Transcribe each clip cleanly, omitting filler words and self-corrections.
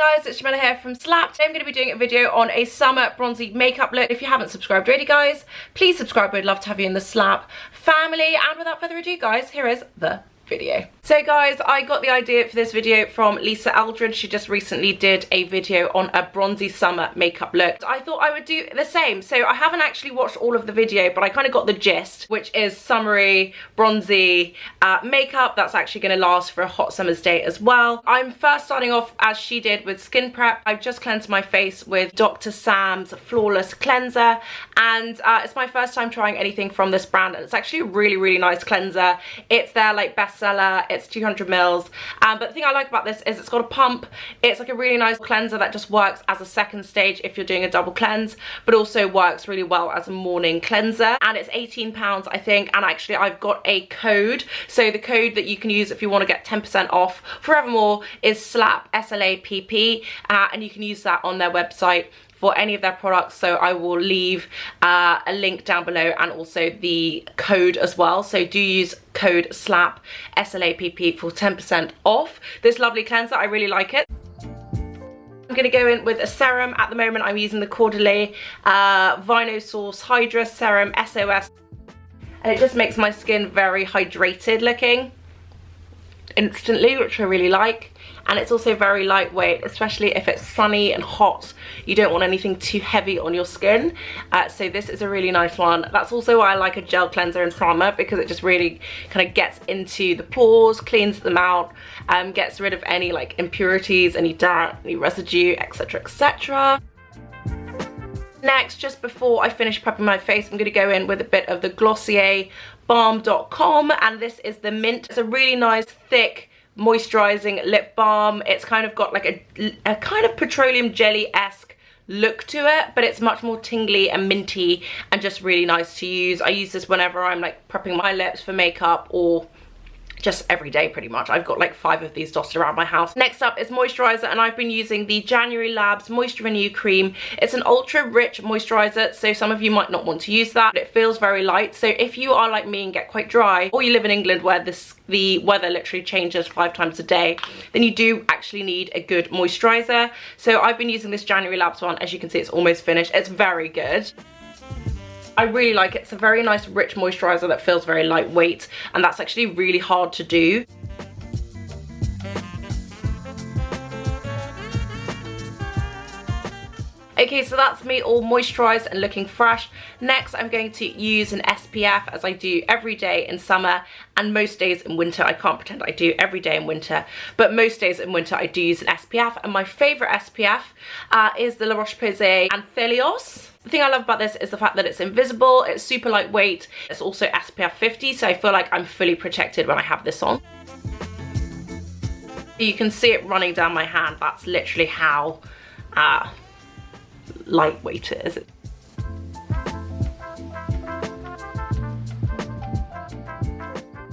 guys, it's Jamila here from Slapp. Today I'm going to be doing a video on a summer bronzy makeup look. If you haven't subscribed already, guys, please subscribe. We'd love to have you in the Slapp family. And without further ado, guys, here is the video. So guys, I got the idea for this video from Lisa Eldridge. She just recently did a video on a bronzy summer makeup look. I thought I would do the same. So I haven't actually watched all of the video, but I kind of got the gist, which is summery, bronzy makeup that's actually going to last for a hot summer's day as well. I'm first starting off as she did with skin prep. I've just cleansed my face with Dr. Sam's Flawless Cleanser, and it's my first time trying anything from this brand, and it's actually a really nice cleanser. It's their like bestseller. It's 200 mils, but the thing I like about this is it's got a pump. It's like a really nice cleanser that just works as a second stage if you're doing a double cleanse, but also works really well as a morning cleanser. And it's £18 I think, and actually I've got a code, so the code that you can use if you want to get 10% off forevermore is SLAPP, SLAPP, and you can use that on their website for any of their products. So I will leave a link down below and also the code as well. So do use code SLAPP, SLAPP for 10% off this lovely cleanser. I really like it. I'm going to go in with a serum. At the moment I'm using the Caudalie Vinosource Hydra Serum SOS, and it just makes my skin very hydrated looking instantly, which I really like. And it's also very lightweight, especially if it's sunny and hot. You don't want anything too heavy on your skin, so this is a really nice one. That's also why I like a gel cleanser and primer, because it just really kind of gets into the pores, cleans them out, gets rid of any like impurities, any dirt, any residue, etc, etc. Next, just before I finish prepping my face, I'm going to go in with a bit of the Glossier Balm.com, and this is the Mint. It's a really nice thick moisturizing lip balm. It's kind of got like a kind of petroleum jelly-esque look to it, but it's much more tingly and minty and just really nice to use. I use this whenever I'm like prepping my lips for makeup, or just every day pretty much. I've got like 5 of these dotted around my house. Next up is moisturizer, and I've been using the January Labs Moisture Renew Cream. It's an ultra rich moisturizer, so some of you might not want to use that, but it feels very light. So if you are like me and get quite dry, or you live in England where the weather literally changes 5 times a day, then you do actually need a good moisturizer. So I've been using this January Labs one. As you can see, it's almost finished. It's very good. I really like it. It's a very nice rich moisturizer that feels very lightweight, and that's actually really hard to do. Okay, so that's me all moisturized and looking fresh. Next, I'm going to use an SPF, as I do every day in summer and most days in winter. I can't pretend I do every day in winter, but most days in winter I do use an SPF, and my favorite SPF is the La Roche-Posay Anthelios. The thing I love about this is the fact that it's invisible, it's super lightweight, it's also SPF 50, so I feel like I'm fully protected when I have this on. You can see it running down my hand. That's literally how lightweight it is.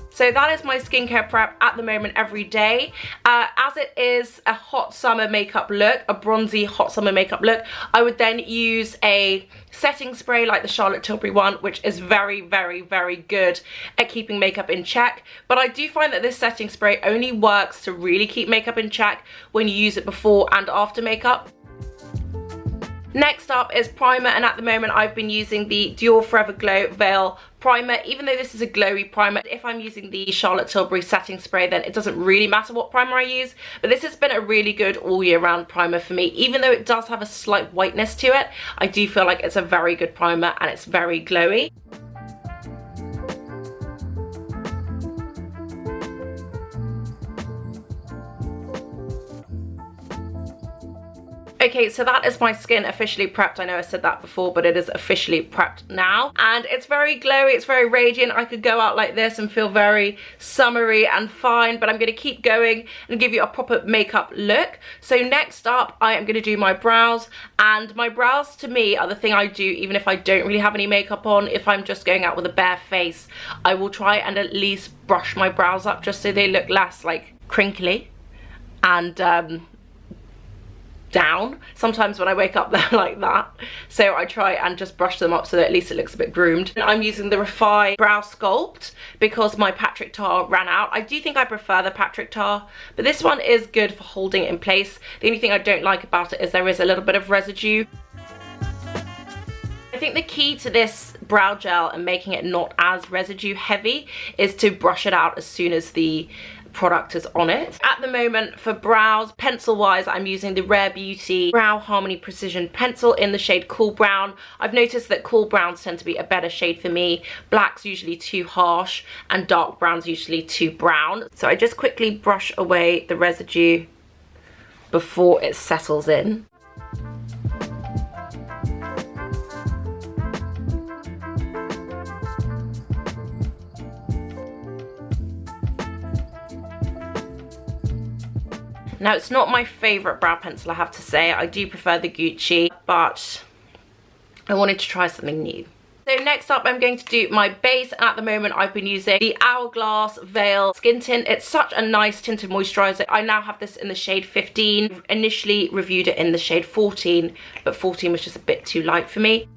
So that is my skincare prep at the moment every day. As it is a hot summer makeup look, a bronzy hot summer makeup look, I would then use a setting spray like the Charlotte Tilbury one, which is very good at keeping makeup in check. But I do find that this setting spray only works to really keep makeup in check when you use it before and after makeup. Next up is primer, and at the moment I've been using the Dior Forever Glow Veil Primer. Even though this is a glowy primer, if I'm using the Charlotte Tilbury setting spray, then it doesn't really matter what primer I use. But this has been a really good all year round primer for me. Even though it does have a slight whiteness to it, I do feel like it's a very good primer and it's very glowy. Okay, so that is my skin officially prepped. I know I said that before, but it is officially prepped now. And it's very glowy, it's very radiant. I could go out like this and feel very summery and fine, but I'm going to keep going and give you a proper makeup look. So next up, I am going to do my brows. And my brows, to me, are the thing I do even if I don't really have any makeup on. If I'm just going out with a bare face, I will try and at least brush my brows up, just so they look less like crinkly and down. Sometimes when I wake up they're like that, so I try and just brush them up so that at least it looks a bit groomed. And I'm using the Refy Brow Sculpt because my Patrick Tar ran out. I do think I prefer the Patrick Tar, but this one is good for holding it in place. The only thing I don't like about it is there is a little bit of residue. I think the key to this brow gel and making it not as residue heavy is to brush it out as soon as the product is on it. At the moment for brows, pencil wise, I'm using the Rare Beauty Brow Harmony Precision Pencil in the shade Cool Brown. I've noticed that cool browns tend to be a better shade for me. Black's usually too harsh and dark brown's usually too brown. So I just quickly brush away the residue before it settles in. Now, it's not my favourite brow pencil, I have to say. I do prefer the Gucci, but I wanted to try something new. So next up, I'm going to do my base. At the moment, I've been using the Hourglass Veil Skin Tint. It's such a nice tinted moisturiser. I now have this in the shade 15. Initially reviewed it in the shade 14, but 14 was just a bit too light for me.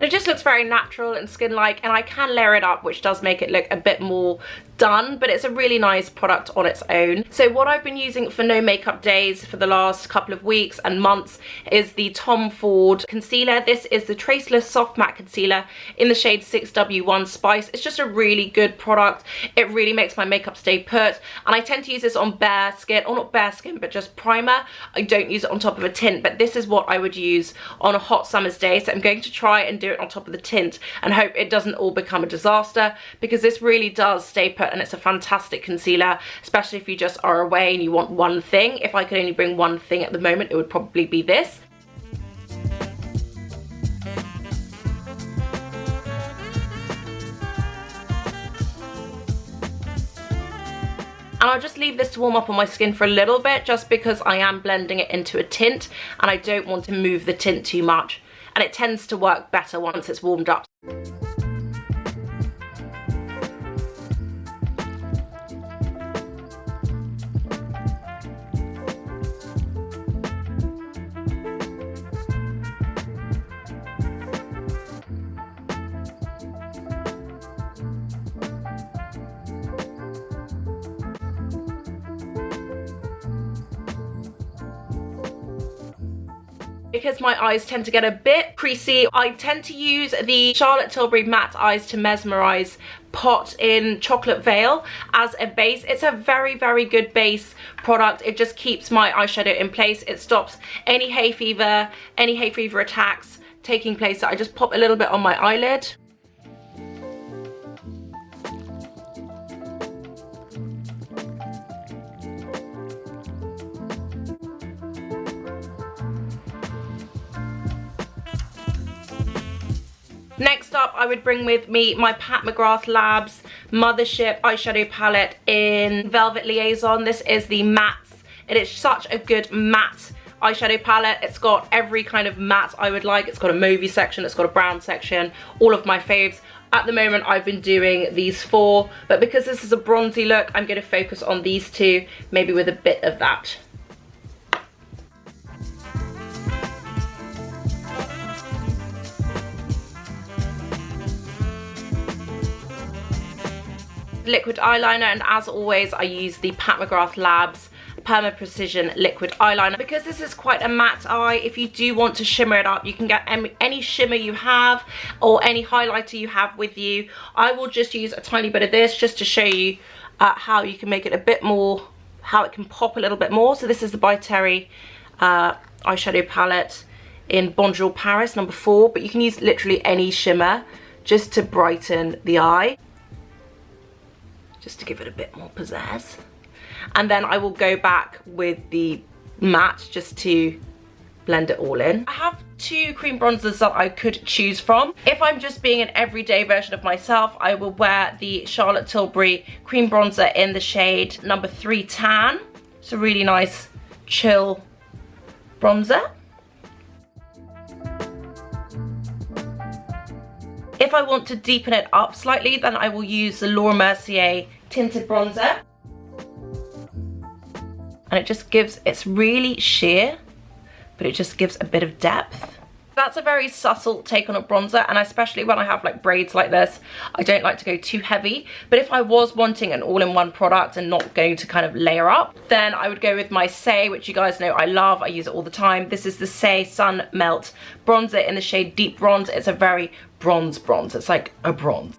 It just looks very natural and skin-like, and I can layer it up, which does make it look a bit more done, but it's a really nice product on its own. So what I've been using for no makeup days for the last couple of weeks and months is the Tom Ford concealer. This is the Traceless Soft Matte Concealer in the shade 6W1 Spice. It's just a really good product. It really makes my makeup stay put, and I tend to use this on bare skin, or not bare skin, but just primer. I don't use it on top of a tint, but this is what I would use on a hot summer's day. So I'm going to try and do it on top of the tint and hope it doesn't all become a disaster, because this really does stay put and it's a fantastic concealer, especially if you just are away and you want one thing. If I could only bring one thing at the moment, it would probably be this. And I'll just leave this to warm up on my skin for a little bit, just because I am blending it into a tint and I don't want to move the tint too much. And it tends to work better once it's warmed up. Because my eyes tend to get a bit creasy, I tend to use the Charlotte Tilbury Matte Eyes to Mesmerize pot in Chocolate Veil as a base. It's a very, very good base product. It just keeps my eyeshadow in place. It stops any hay fever attacks taking place. So I just pop a little bit on my eyelid. Next up, I would bring with me my Pat McGrath Labs Mothership eyeshadow palette in Velvet Liaison. This is the mattes. It is such a good matte eyeshadow palette. It's got every kind of matte I would like. It's got a mauvey section, it's got a brown section, all of my faves. At the moment, I've been doing these four, but because this is a bronzy look, I'm going to focus on these two, maybe with a bit of that. Liquid eyeliner, and as always I use the Pat McGrath Labs Perma Precision liquid eyeliner. Because this is quite a matte eye, if you do want to shimmer it up, you can get any shimmer you have or any highlighter you have with you. I will just use a tiny bit of this just to show you how you can make it a bit more, how it can pop a little bit more. So this is the By Terry eyeshadow palette in Bonjour Paris number 4, but you can use literally any shimmer just to brighten the eye, just to give it a bit more pizzazz. And then I will go back with the matte just to blend it all in. I have two cream bronzers that I could choose from. If I'm just being an everyday version of myself, I will wear the Charlotte Tilbury cream bronzer in the shade number 3 Tan. It's a really nice chill bronzer. If I want to deepen it up slightly, then I will use the Laura Mercier tinted bronzer. And it just gives, it's really sheer, but it just gives a bit of depth. That's a very subtle take on a bronzer, and especially when I have like braids like this, I don't like to go too heavy. But if I was wanting an all-in-one product and not going to kind of layer up, then I would go with my Say, which you guys know I love. I use it all the time. This is the Say Sun Melt Bronzer in the shade Deep Bronze. It's a very bronze. It's like a bronze.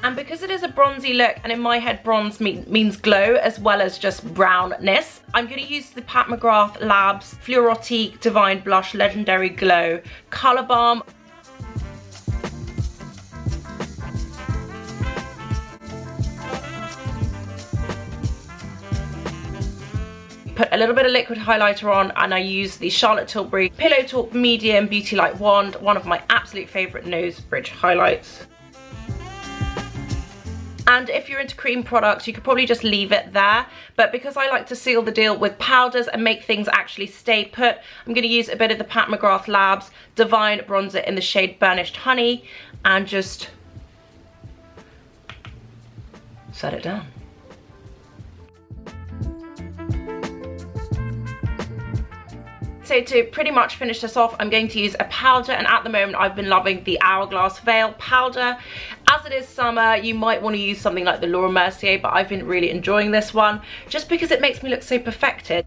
And because it is a bronzy look, and in my head bronze means glow as well as just brownness, I'm going to use the Pat McGrath Labs Fluorotique Divine Blush Legendary Glow Colour Balm. Put a little bit of liquid highlighter on, and I use the Charlotte Tilbury Pillow Talk Medium Beauty Light Wand, one of my absolute favourite nose bridge highlights. And if you're into cream products, you could probably just leave it there. But because I like to seal the deal with powders and make things actually stay put, I'm going to use a bit of the Pat McGrath Labs Divine Bronzer in the shade Burnished Honey and just set it down. So to pretty much finish this off, I'm going to use a powder, and at the moment I've been loving the Hourglass Veil powder. As it is summer, you might want to use something like the Laura Mercier, but I've been really enjoying this one just because it makes me look so perfected.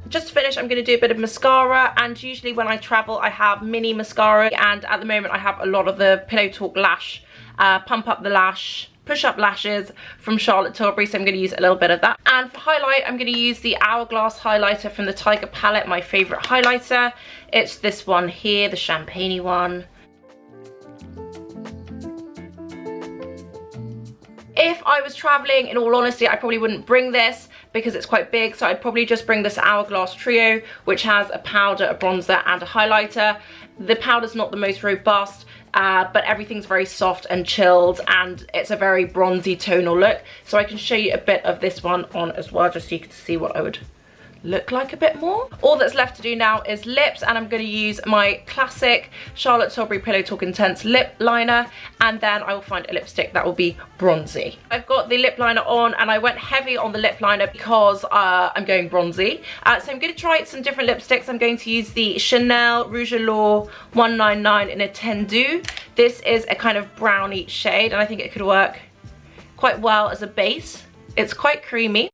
Just to finish, I'm going to do a bit of mascara, and usually when I travel I have mini mascara, and at the moment I have a lot of the Pillow Talk Lash Pump Up the Lash Push Up Lashes from Charlotte Tilbury, so I'm going to use a little bit of that. And for highlight, I'm going to use the Hourglass highlighter from the Tiger palette, my favourite highlighter. It's this one here, the champagne-y one. If I was traveling, in all honesty, I probably wouldn't bring this because it's quite big, so I'd probably just bring this Hourglass Trio, which has a powder, a bronzer and a highlighter. The powder's not the most robust, but everything's very soft and chilled, and it's a very bronzy tonal look. So I can show you a bit of this one on as well, just so you can see what I would look like a bit more. All that's left to do now is lips, and I'm going to use my classic Charlotte Tilbury Pillow Talk Intense lip liner, and then I will find a lipstick that will be bronzy. I've got the lip liner on, and I went heavy on the lip liner because I'm going bronzy. So I'm going to try some different lipsticks. I'm going to use the Chanel Rouge Allure 199 in a Tendu. This is a kind of browny shade, and I think it could work quite well as a base. It's quite creamy.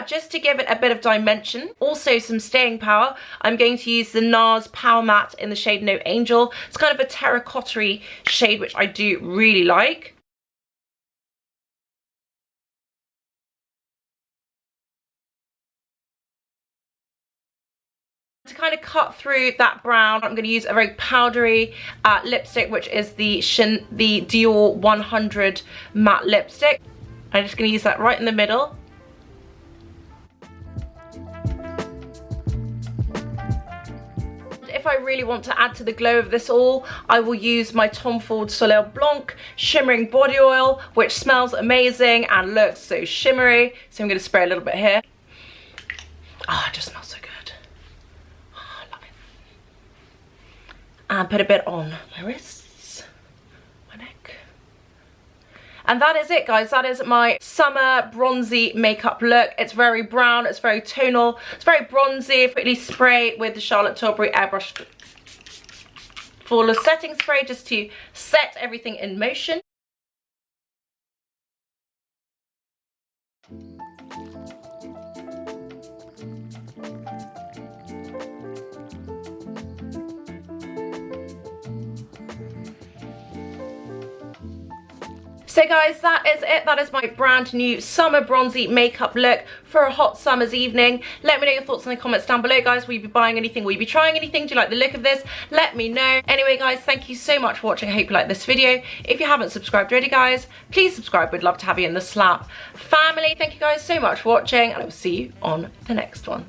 Just to give it a bit of dimension, also some staying power, I'm going to use the NARS Power Matte in the shade No Angel. It's kind of a terracotta-y shade, which I do really like. To kind of cut through that brown, I'm going to use a very powdery lipstick, which is the Dior 100 matte lipstick. I'm just going to use that right in the middle. If I really want to add to the glow of this all, I will use my Tom Ford Soleil Blanc Shimmering Body Oil, which smells amazing and looks so shimmery. So I'm going to spray a little bit here. Ah, it just smells so good. Oh, I love it. And put a bit on my wrists, my neck. And that is it, guys. That is my summer bronzy makeup look. It's very brown, it's very tonal, it's very bronzy. Quickly spray with the Charlotte Tilbury Airbrush Flawless Setting Spray just to set everything in motion. So guys, that is it. That is my brand new summer bronzy makeup look for a hot summer's evening. Let me know your thoughts in the comments down below, guys. Will you be buying anything? Will you be trying anything? Do you like the look of this? Let me know. Anyway, guys, thank you so much for watching. I hope you like this video. If you haven't subscribed already, guys, please subscribe. We'd love to have you in the Slapp family. Thank you guys so much for watching, and I will see you on the next one.